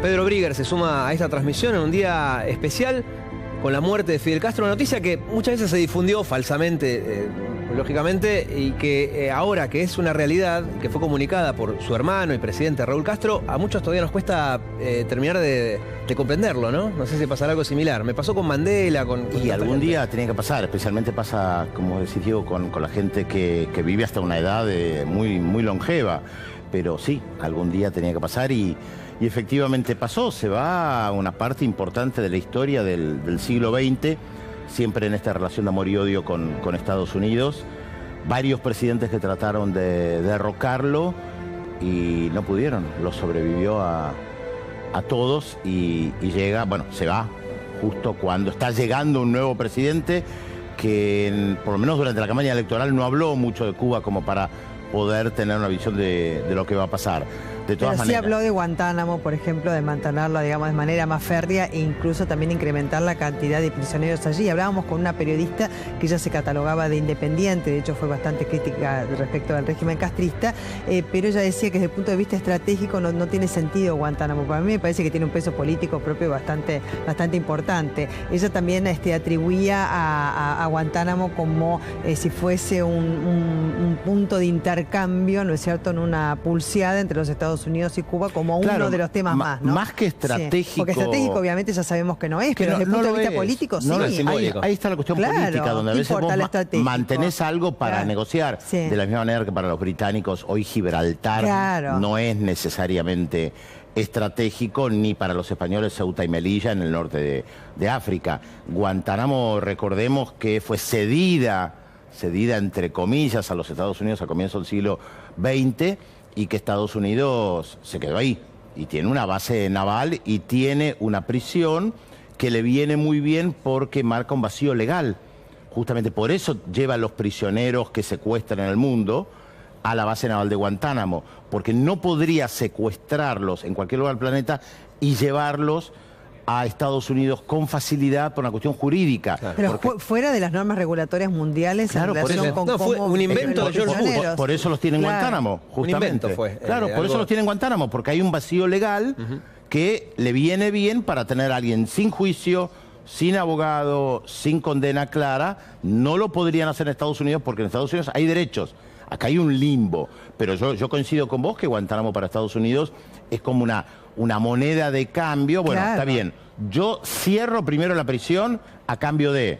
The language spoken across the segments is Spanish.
Pedro Brigger se suma a esta transmisión en un día especial con la muerte de Fidel Castro, una noticia que muchas veces se difundió falsamente, lógicamente, y que ahora que es una realidad, que fue comunicada por su hermano y presidente Raúl Castro, a muchos todavía nos cuesta terminar de comprenderlo, ¿no? No sé si pasará algo similar. Me pasó con Mandela, Y algún día tenía que pasar, especialmente pasa, como decís Diego, con la gente que vive hasta una edad muy longeva. Pero sí, algún día tenía que pasar y efectivamente pasó. Se va a una parte importante de la historia del siglo XX, siempre en esta relación de amor y odio con Estados Unidos. Varios presidentes que trataron de derrocarlo y no pudieron. Lo sobrevivió a todos y llega, bueno, se va justo cuando está llegando un nuevo presidente que por lo menos durante la campaña electoral no habló mucho de Cuba como para poder tener una visión de lo que va a pasar. De todas maneras. Sí habló de Guantánamo, por ejemplo, de mantenerlo, digamos, de manera más férrea e incluso también incrementar la cantidad de prisioneros allí. Hablábamos con una periodista que ella se catalogaba de independiente, de hecho fue bastante crítica respecto al régimen castrista, pero ella decía que desde el punto de vista estratégico no tiene sentido Guantánamo. Para mí me parece que tiene un peso político propio bastante importante. Ella también atribuía a Guantánamo como si fuese un punto de intercambio, ¿no es cierto?, en una pulseada entre los Estados Unidos y Cuba como uno de los temas más, ¿no? Más que estratégico. Sí, porque estratégico obviamente ya sabemos que no es, pero desde el punto de vista político sí. Ahí está la cuestión política, donde a veces vos mantenés algo para negociar. Sí. De la misma manera que para los británicos hoy Gibraltar no es necesariamente estratégico, ni para los españoles Ceuta y Melilla en el norte de África. Guantánamo, recordemos que fue cedida entre comillas a los Estados Unidos a comienzos del siglo XX, y que Estados Unidos se quedó ahí y tiene una base naval y tiene una prisión que le viene muy bien porque marca un vacío legal. Justamente por eso lleva a los prisioneros que secuestran en el mundo a la base naval de Guantánamo, porque no podría secuestrarlos en cualquier lugar del planeta y llevarlos a Estados Unidos con facilidad por una cuestión jurídica. Claro. Pero fuera de las normas regulatorias mundiales, claro, en relación con fue un invento de George Bush. Por eso los tiene en Guantánamo, justamente. Un invento fue. Claro, por eso los tiene en Guantánamo, porque hay un vacío legal que le viene bien para tener a alguien sin juicio, sin abogado, sin condena clara. No lo podrían hacer en Estados Unidos porque en Estados Unidos hay derechos. Acá hay un limbo, pero yo coincido con vos que Guantánamo para Estados Unidos es como una moneda de cambio. Bueno, está bien. Yo cierro primero la prisión a cambio de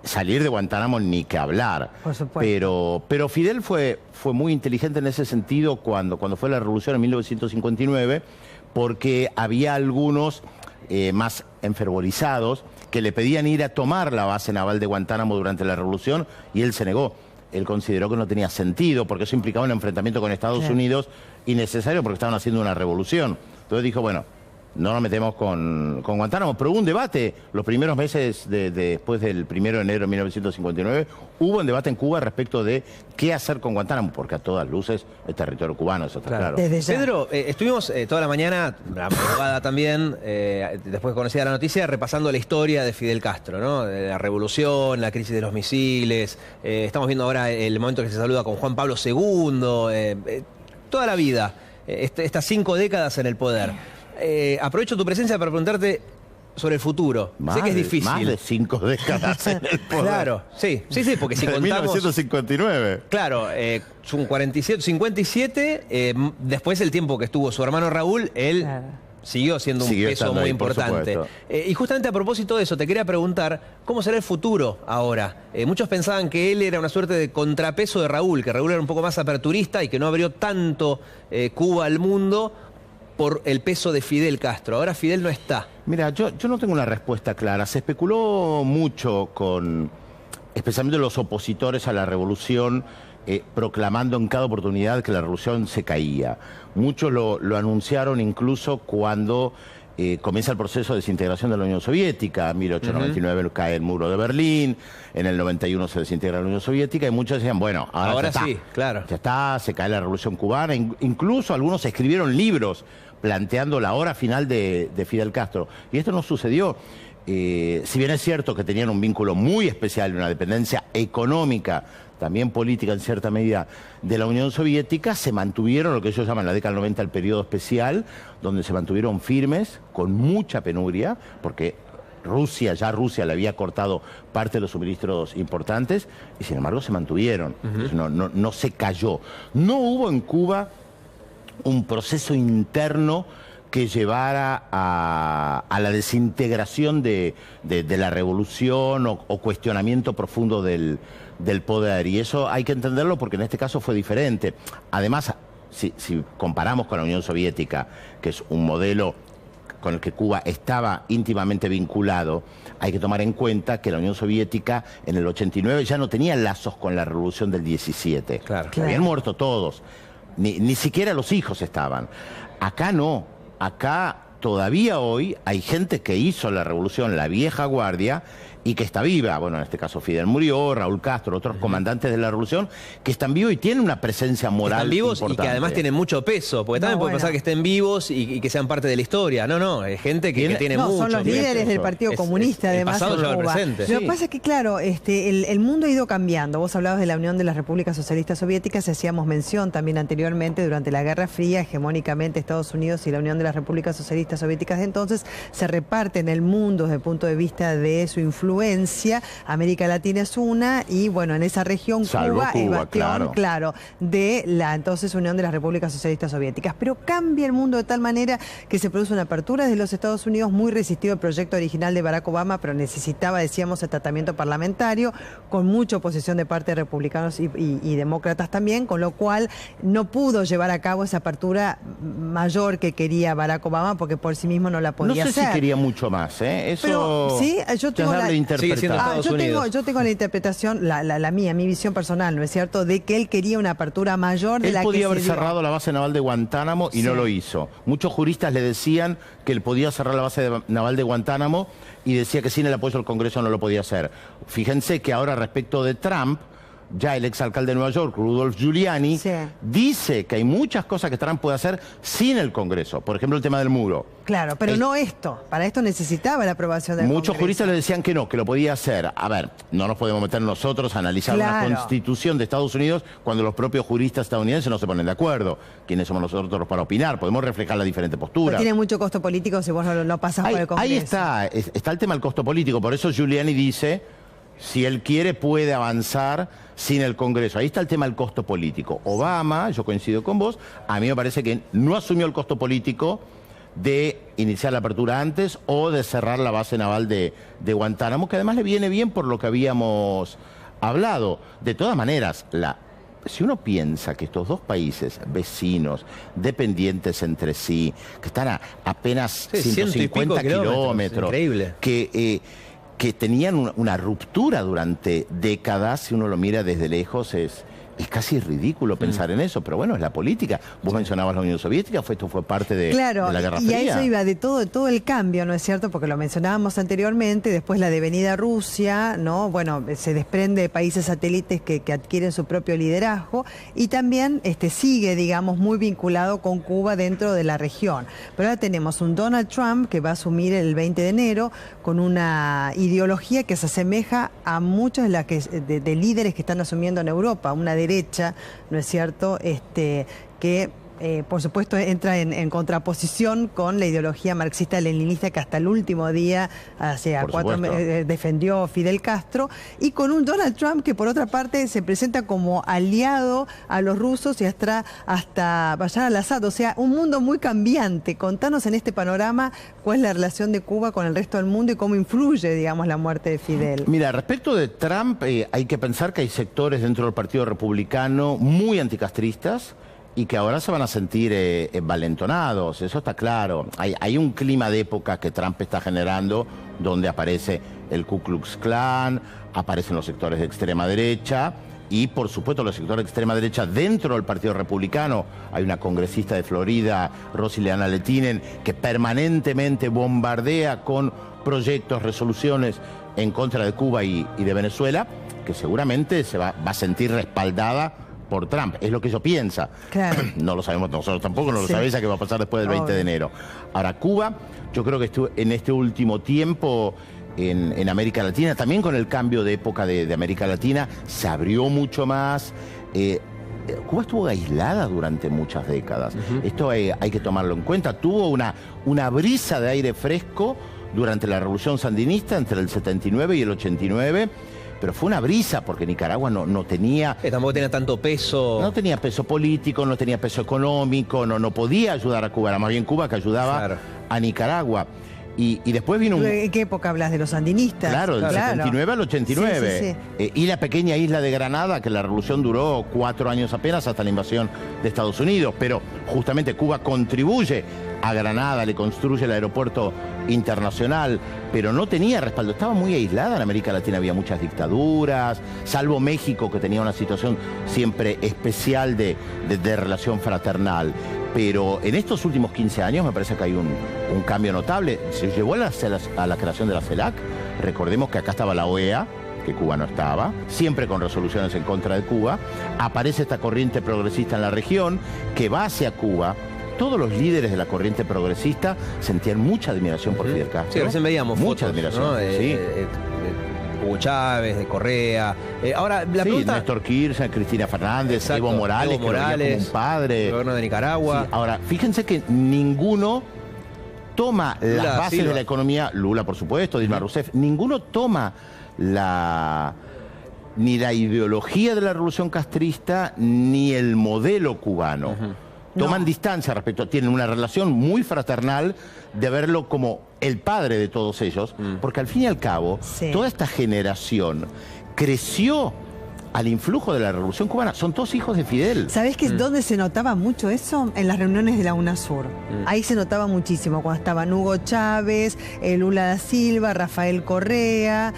salir de Guantánamo, ni que hablar. Por supuesto. Pero Fidel fue muy inteligente en ese sentido cuando fue la revolución en 1959, porque había algunos más enfervorizados que le pedían ir a tomar la base naval de Guantánamo durante la revolución y él se negó. Él consideró que no tenía sentido porque eso implicaba un enfrentamiento con Estados Unidos innecesario porque estaban haciendo una revolución. Entonces dijo, bueno, no nos metemos con Guantánamo. Pero hubo un debate los primeros meses después del 1 de enero de 1959. Hubo un debate en Cuba respecto de qué hacer con Guantánamo, porque a todas luces es territorio cubano, eso está claro. Pedro, estuvimos toda la mañana, la madrugada también, después de conocida la noticia, repasando la historia de Fidel Castro, ¿no? De la revolución, la crisis de los misiles. Estamos viendo ahora el momento que se saluda con Juan Pablo II. Toda la vida, estas 5 décadas en el poder. Aprovecho tu presencia para preguntarte sobre el futuro. Sé que es difícil. Más de 5 décadas en el poder. Claro, sí, porque si contamos... 1959. Claro, son 57, después el tiempo que estuvo su hermano Raúl, él siguió siendo un peso muy importante. Y justamente a propósito de eso, te quería preguntar, ¿cómo será el futuro ahora? Muchos pensaban que él era una suerte de contrapeso de Raúl, que Raúl era un poco más aperturista y que no abrió tanto Cuba al mundo por el peso de Fidel Castro. Ahora Fidel no está. Mira, yo no tengo una respuesta clara. Se especuló mucho especialmente los opositores a la revolución, proclamando en cada oportunidad que la revolución se caía. Muchos lo anunciaron incluso cuando comienza el proceso de desintegración de la Unión Soviética. En 1899 cae el muro de Berlín, en el 91 se desintegra la Unión Soviética y muchos decían, bueno, ahora ya sí, claro. Ya está, se cae la revolución cubana. Incluso algunos escribieron libros planteando la hora final de Fidel Castro. Y esto no sucedió. si bien es cierto que tenían un vínculo muy especial y una dependencia económica, también política en cierta medida, de la Unión Soviética, se mantuvieron lo que ellos llaman la década del 90 el periodo especial, donde se mantuvieron firmes, con mucha penuria, porque Rusia le había cortado parte de los suministros importantes, y sin embargo se mantuvieron. No se cayó. No hubo en Cuba un proceso interno que llevara a la desintegración de la revolución o cuestionamiento profundo del poder. Y eso hay que entenderlo porque en este caso fue diferente. Además, si comparamos con la Unión Soviética, que es un modelo con el que Cuba estaba íntimamente vinculado, hay que tomar en cuenta que la Unión Soviética en el 89 ya no tenía lazos con la revolución del 17. Claro. Habían muerto todos. Ni siquiera los hijos estaban. Acá no. Acá todavía hoy hay gente que hizo la revolución, la vieja guardia, y que está viva. Bueno, en este caso Fidel murió, Raúl Castro, otros comandantes de la revolución, que están vivos y tienen una presencia moral están vivos importante. Y que además tienen mucho peso, porque también puede pasar que estén vivos y que sean parte de la historia. No, hay gente que tiene mucho. Son los líderes del Partido Comunista, además, en Cuba. Lo que pasa es que, claro, el mundo ha ido cambiando. Vos hablabas de la Unión de las Repúblicas Socialistas Soviéticas, hacíamos mención también anteriormente, durante la Guerra Fría, hegemónicamente Estados Unidos y la Unión de las Repúblicas Socialistas Soviéticas de entonces se reparten el mundo desde el punto de vista de su influencia. América Latina es una, y bueno, en esa región Cuba es bastión, claro, de la entonces Unión de las Repúblicas Socialistas Soviéticas. Pero cambia el mundo de tal manera que se produce una apertura desde los Estados Unidos, muy resistido el proyecto original de Barack Obama, pero necesitaba, decíamos, el tratamiento parlamentario, con mucha oposición de parte de republicanos y demócratas también, con lo cual no pudo llevar a cabo esa apertura mayor que quería Barack Obama, porque por sí mismo no la podía hacer. No sé si quería mucho más, ¿eh? Eso pero, sí, yo tengo yo tengo la interpretación, la mía, mi visión personal, ¿no es cierto?, de que él quería una apertura mayor de la que él podía haber cerrado la base naval de Guantánamo y no lo hizo. Muchos juristas le decían que él podía cerrar la base naval de Guantánamo y decía que sin el apoyo del Congreso no lo podía hacer. Fíjense que ahora respecto de Trump, ya el exalcalde de Nueva York, Rudolph Giuliani, dice que hay muchas cosas que Trump puede hacer sin el Congreso. Por ejemplo, el tema del muro. Claro, pero no esto. Para esto necesitaba la aprobación del Muchos Congreso. Juristas le decían que no, que lo podía hacer. A ver, no nos podemos meter nosotros a analizar una constitución de Estados Unidos cuando los propios juristas estadounidenses no se ponen de acuerdo. ¿Quiénes somos nosotros para opinar? Podemos reflejar las diferentes posturas. Pero tiene mucho costo político si vos no pasás por el Congreso. Ahí está el tema del costo político. Por eso Giuliani dice, si él quiere, puede avanzar sin el Congreso. Ahí está el tema del costo político. Obama, yo coincido con vos, a mí me parece que no asumió el costo político de iniciar la apertura antes o de cerrar la base naval de Guantánamo, que además le viene bien por lo que habíamos hablado. De todas maneras, si uno piensa que estos dos países vecinos, dependientes entre sí, que están a apenas 150 kilómetros, increíble, que tenían una ruptura durante décadas, si uno lo mira desde lejos, es casi ridículo pensar en eso, pero bueno, es la política. Vos mencionabas la Unión Soviética, esto fue parte de la Guerra Fría. Y a eso iba, de todo el cambio, ¿no es cierto? Porque lo mencionábamos anteriormente, después la devenida Rusia, ¿no? Bueno, se desprende de países satélites que adquieren su propio liderazgo, y también sigue, digamos, muy vinculado con Cuba dentro de la región. Pero ahora tenemos un Donald Trump que va a asumir el 20 de enero con una ideología que se asemeja a muchos de líderes que están asumiendo en Europa, una derecha, ¿no es cierto?, que por supuesto entra en contraposición con la ideología marxista-leninista que hasta el último día, hace 4 meses, defendió Fidel Castro, y con un Donald Trump que por otra parte se presenta como aliado a los rusos y hasta Bashar al-Assad. O sea, un mundo muy cambiante. Contanos en este panorama cuál es la relación de Cuba con el resto del mundo y cómo influye, digamos, la muerte de Fidel. Mira, respecto de Trump, hay que pensar que hay sectores dentro del Partido Republicano muy anticastristas y que ahora se van a sentir envalentonados, eso está claro. Hay un clima de época que Trump está generando, donde aparece el Ku Klux Klan, aparecen los sectores de extrema derecha, y por supuesto los sectores de extrema derecha dentro del Partido Republicano. Hay una congresista de Florida, Rosie Leana Lehtinen, que permanentemente bombardea con proyectos, resoluciones en contra de Cuba y de Venezuela, que seguramente se va a sentir respaldada por Trump. Es lo que ellos piensan. Claro. No lo sabemos nosotros tampoco, no lo sabéis qué va a pasar después del 20 de enero. Ahora, Cuba, yo creo que en este último tiempo en América Latina, también con el cambio de época de América Latina, se abrió mucho más. Cuba estuvo aislada durante muchas décadas. Esto hay que tomarlo en cuenta. Tuvo una brisa de aire fresco durante la Revolución Sandinista, entre el 79 y el 89, pero fue una brisa porque Nicaragua no tenía... tampoco tenía tanto peso. No tenía peso político, no tenía peso económico, no podía ayudar a Cuba. Era más bien Cuba que ayudaba a Nicaragua. Y después vino un... ¿En qué época hablas? ¿De los sandinistas? Claro, del 79 al 89. Y la pequeña isla de Granada, que la revolución duró 4 años apenas hasta la invasión de Estados Unidos. Pero justamente Cuba contribuye a Granada, le construye el aeropuerto internacional, pero no tenía respaldo. Estaba muy aislada en América Latina, había muchas dictaduras, salvo México, que tenía una situación siempre especial de relación fraternal. Pero en estos últimos 15 años me parece que hay un cambio notable. Se llevó a la creación de la CELAC. Recordemos que acá estaba la OEA, que Cuba no estaba, siempre con resoluciones en contra de Cuba. Aparece esta corriente progresista en la región que va hacia Cuba. Todos los líderes de la corriente progresista sentían mucha admiración por Fidel Castro. Sí, recién veíamos mucha fotos, admiración, ¿no? Sí. Hugo Chávez, de Correa. Ahora, la pregunta... Néstor Kirchner, Cristina Fernández, Evo Morales, que lo veía como un padre. El gobierno de Nicaragua. Sí, ahora, fíjense que ninguno toma las bases de la economía, Lula, por supuesto, Dilma Rousseff, ninguno toma ni la ideología de la revolución castrista, ni el modelo cubano. Toman distancia respecto, tienen una relación muy fraternal de verlo como el padre de todos ellos, porque al fin y al cabo, toda esta generación creció al influjo de la Revolución Cubana. Son todos hijos de Fidel. ¿Sabés que dónde se notaba mucho eso? En las reuniones de la UNASUR. Ahí se notaba muchísimo, cuando estaban Hugo Chávez, Lula da Silva, Rafael Correa,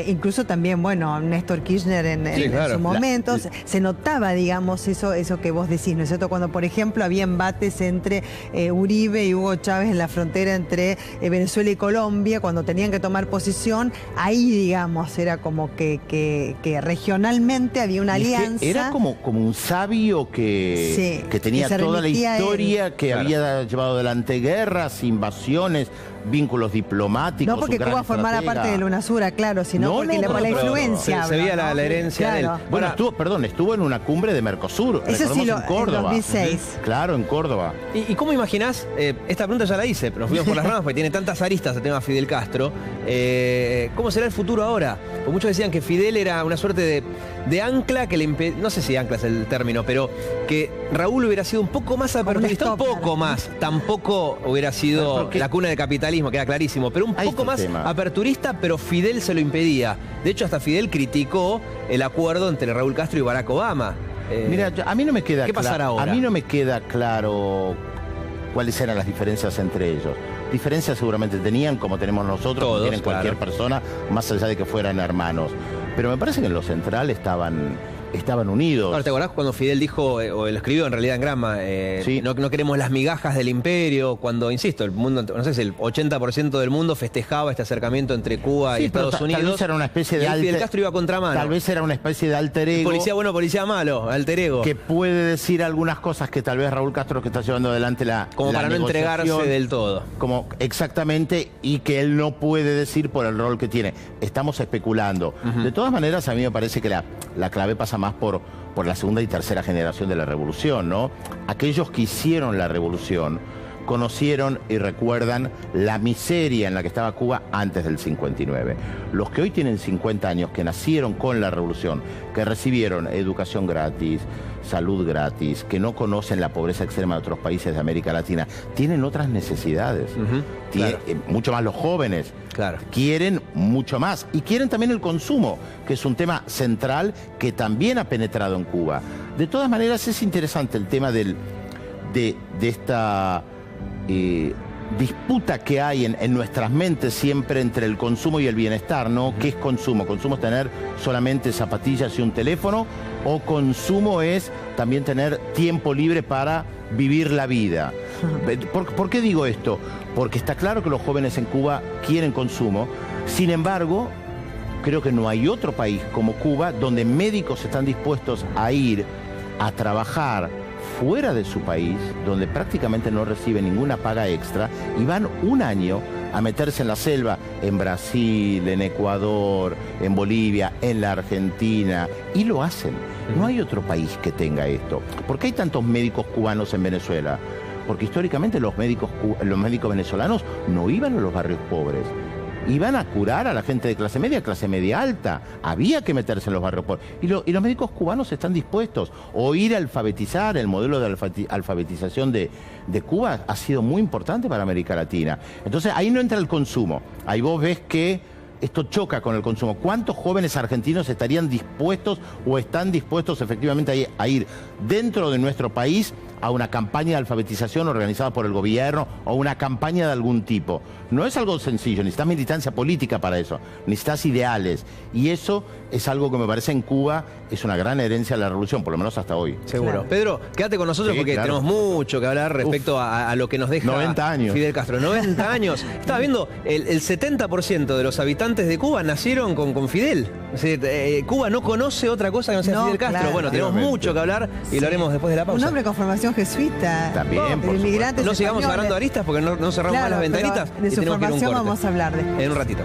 incluso también, bueno, Néstor Kirchner en su momento. Se notaba, digamos, eso que vos decís, ¿no es cierto? Cuando, por ejemplo, había embates entre Uribe y Hugo Chávez en la frontera entre Venezuela y Colombia, cuando tenían que tomar posición, ahí, digamos, era como que regionalmente había una alianza. Era como un sabio que tenía toda la historia, que había llevado adelante guerras, invasiones, vínculos diplomáticos. No porque Cuba formara parte de la UNASUR, claro, sino porque la influencia. Se veía la herencia de él. Bueno, estuvo en una cumbre de Mercosur. Eso sí, en Córdoba. En 2006. Claro, en Córdoba. ¿Y cómo imaginás? Esta pregunta ya la hice, pero nos fuimos por las ramas porque tiene tantas aristas el tema Fidel Castro. ¿Cómo será el futuro ahora? Porque muchos decían que Fidel era una suerte de ancla que le impedía, no sé si ancla es el término, pero que Raúl hubiera sido un poco más aperturista, un poco más. Tampoco hubiera sido la cuna del capitalismo, queda clarísimo, pero un poco más aperturista, pero Fidel se lo impedía. De hecho, hasta Fidel criticó el acuerdo entre Raúl Castro y Barack Obama. Mira, a mí no me queda ¿qué pasará ahora? A mí no me queda claro cuáles eran las diferencias entre ellos. Diferencias seguramente tenían, como tenemos nosotros, como tienen cualquier persona, más allá de que fueran hermanos. Pero me parece que en lo central estaban unidos. Ahora, ¿te acordás cuando Fidel dijo, o lo escribió en realidad en Gramma, no queremos las migajas del imperio? Cuando, insisto, el mundo, no sé si el 80% del mundo festejaba este acercamiento entre Cuba y Estados Unidos. Tal vez era una especie de Fidel Castro iba a contramano. Tal vez era una especie de alter ego. Policía bueno, policía malo, alter ego. Que puede decir algunas cosas que tal vez Raúl Castro, que está llevando adelante como para no entregarse del todo. Exactamente, y que él no puede decir por el rol que tiene. Estamos especulando. De todas maneras, a mí me parece que la clave pasa más por la segunda y tercera generación de la revolución, ¿no? Aquellos que hicieron la revolución conocieron y recuerdan la miseria en la que estaba Cuba antes del 59. Los que hoy tienen 50 años, que nacieron con la revolución, que recibieron educación gratis, salud gratis, que no conocen la pobreza extrema de otros países de América Latina, tienen otras necesidades. Mucho más los jóvenes. Quieren mucho más. Y quieren también el consumo, que es un tema central que también ha penetrado en Cuba. De todas maneras, es interesante el tema de esta disputa que hay en nuestras mentes siempre entre el consumo y el bienestar, ¿no? ¿Qué es consumo? ¿Consumo es tener solamente zapatillas y un teléfono? ¿O consumo es también tener tiempo libre para vivir la vida? ¿Por qué digo esto? Porque está claro que los jóvenes en Cuba quieren consumo. Sin embargo, creo que no hay otro país como Cuba donde médicos están dispuestos a ir a trabajar fuera de su país, donde prácticamente no reciben ninguna paga extra, y van un año a meterse en la selva, en Brasil, en Ecuador, en Bolivia, en la Argentina, y lo hacen. No hay otro país que tenga esto. ¿Por qué hay tantos médicos cubanos en Venezuela? Porque históricamente los médicos venezolanos no iban a los barrios pobres. Iban a curar a la gente de clase media alta. Había que meterse en los barrios pobres. Y los médicos cubanos están dispuestos. O ir a alfabetizar, el modelo de alfabetización de Cuba ha sido muy importante para América Latina. Entonces ahí no entra el consumo. Ahí vos ves que esto choca con el consumo. ¿Cuántos jóvenes argentinos estarían dispuestos o están dispuestos efectivamente a ir dentro de nuestro país a una campaña de alfabetización organizada por el gobierno o una campaña de algún tipo? No es algo sencillo, necesitas militancia política para eso, necesitas ideales. Y eso es algo que me parece en Cuba es una gran herencia de la revolución, por lo menos hasta hoy. Seguro. Claro. Pedro, quédate con nosotros porque tenemos mucho que hablar respecto a lo que nos deja 90 años. Fidel Castro. 90 años. Estaba viendo, el 70% de los habitantes de Cuba nacieron con Fidel. Es decir, Cuba no conoce otra cosa que no sea Fidel Castro. Claro. Bueno, tenemos mucho que hablar y lo haremos después de la pausa. Un hombre con formación jesuita. También, por inmigrantes no sigamos agarrando aristas porque no cerramos más las ventanitas. De su formación vamos a hablar después. En un ratito.